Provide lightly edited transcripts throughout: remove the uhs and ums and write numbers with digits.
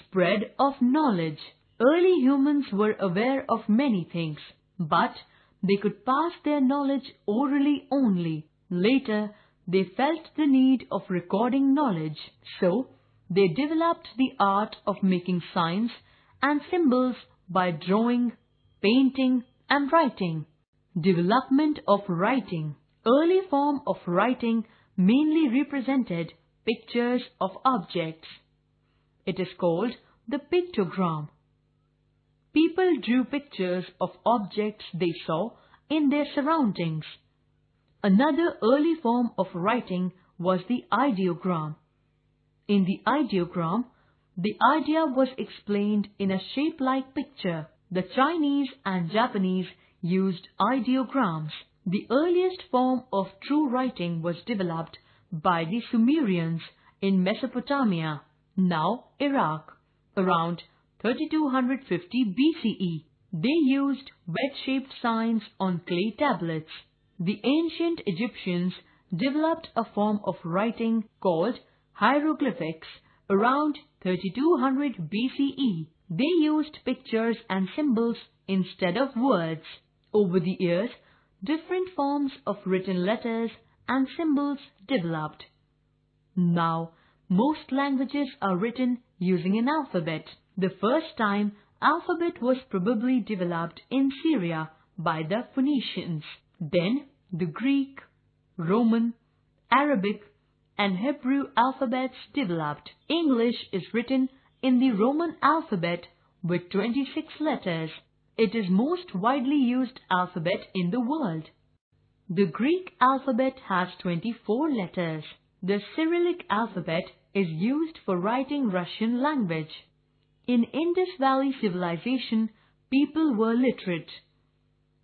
Spread of knowledge. Early humans were aware of many things, but they could pass their knowledge orally only. Later, they felt the need of recording knowledge, so they developed the art of making signs and symbols by drawing, painting, and writing. Development of writing. Early form of writing mainly represented pictures of objects. It is called the pictogram. People drew pictures of objects they saw in their surroundings. Another early form of writing was the ideogram. In the ideogram, the idea was explained in a shape-like picture. The Chinese and Japanese used ideograms. The earliest form of true writing was developed by the Sumerians in Mesopotamia, now Iraq, around 3250 BCE. They used wedge-shaped signs on clay tablets. The ancient Egyptians developed a form of writing called hieroglyphics around 3200 BCE. They used pictures and symbols instead of words. Over the years, different forms of written letters and symbols developed. Now, most languages are written using an alphabet. The first time alphabet was probably developed in Syria by the Phoenicians. Then the Greek, Roman, Arabic, and Hebrew alphabets developed. English is written in the Roman alphabet with 26 letters. It is most widely used alphabet in the world. The Greek alphabet has 24 letters. The Cyrillic alphabet is used for writing Russian language. In Indus Valley Civilization, people were literate.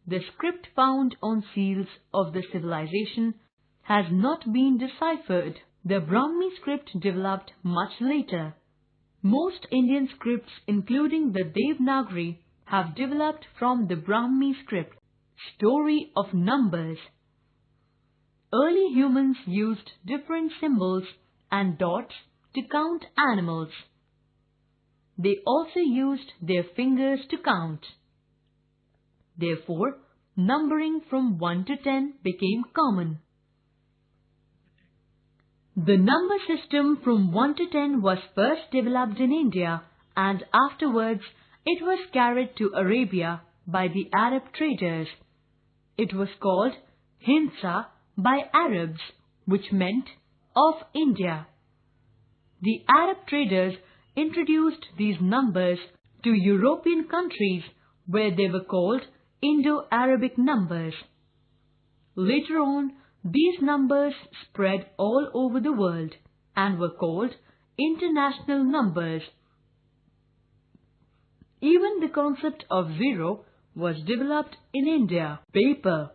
The script found on seals of the civilization has not been deciphered. The Brahmi script developed much later. Most Indian scripts, including the Devanagari, have developed from the Brahmi script. Story of numbers. Early humans used different symbols and dots to count animals. They also used their fingers to count. Therefore, numbering from 1 to 10 became common. The number system from 1 to 10 was first developed in India, and afterwards it was carried to Arabia by the Arab traders. It was called Hinsa by Arabs, which meant of India. The Arab traders introduced these numbers to European countries where they were called Indo-Arabic numbers. Later on, these numbers spread all over the world and were called international numbers. Even the concept of zero was developed in India. Paper.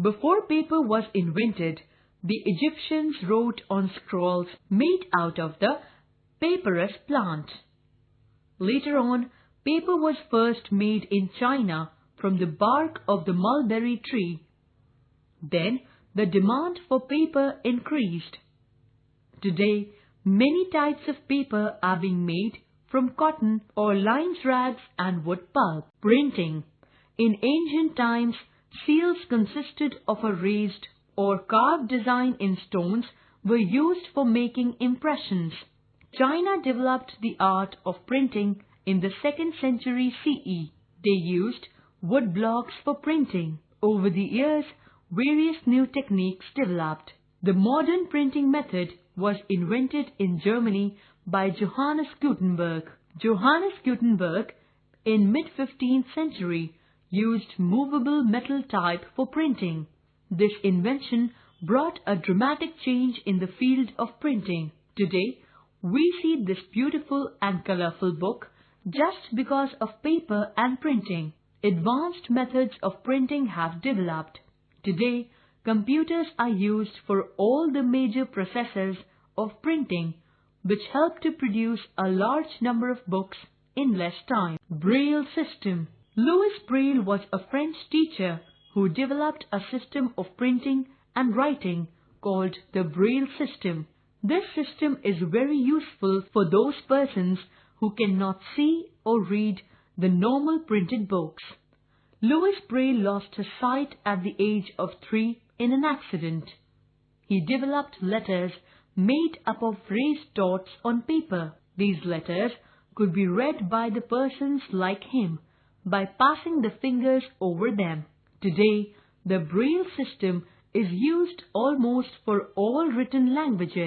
Before paper was invented, the Egyptians wrote on scrolls made out of the papyrus plant. Later on, paper was first made in China from the bark of the mulberry tree. Then, the demand for paper increased. Today, many types of paper are being made from cotton or lines rags and wood pulp. Printing. In ancient times, seals consisted of a raised or carved design in stones were used for making impressions. China developed the art of printing in the 2nd century CE. They used wood blocks for printing. Over the years, various new techniques developed. The modern printing method was invented in Germany by Johannes Gutenberg. Johannes Gutenberg, in mid-15th century, used movable metal type for printing. This invention brought a dramatic change in the field of printing. Today, we see this beautiful and colorful book just because of paper and printing. Advanced methods of printing have developed. Today, computers are used for all the major processes of printing, which help to produce a large number of books in less time. Braille system. Louis Braille was a French teacher who developed a system of printing and writing called the Braille system. This system is very useful for those persons who cannot see or read the normal printed books. Louis Braille lost his sight at the age of 3 in an accident. He developed letters made up of raised dots on paper. These letters could be read by the persons like him by passing the fingers over them. Today, the Braille system is used almost for all written languages.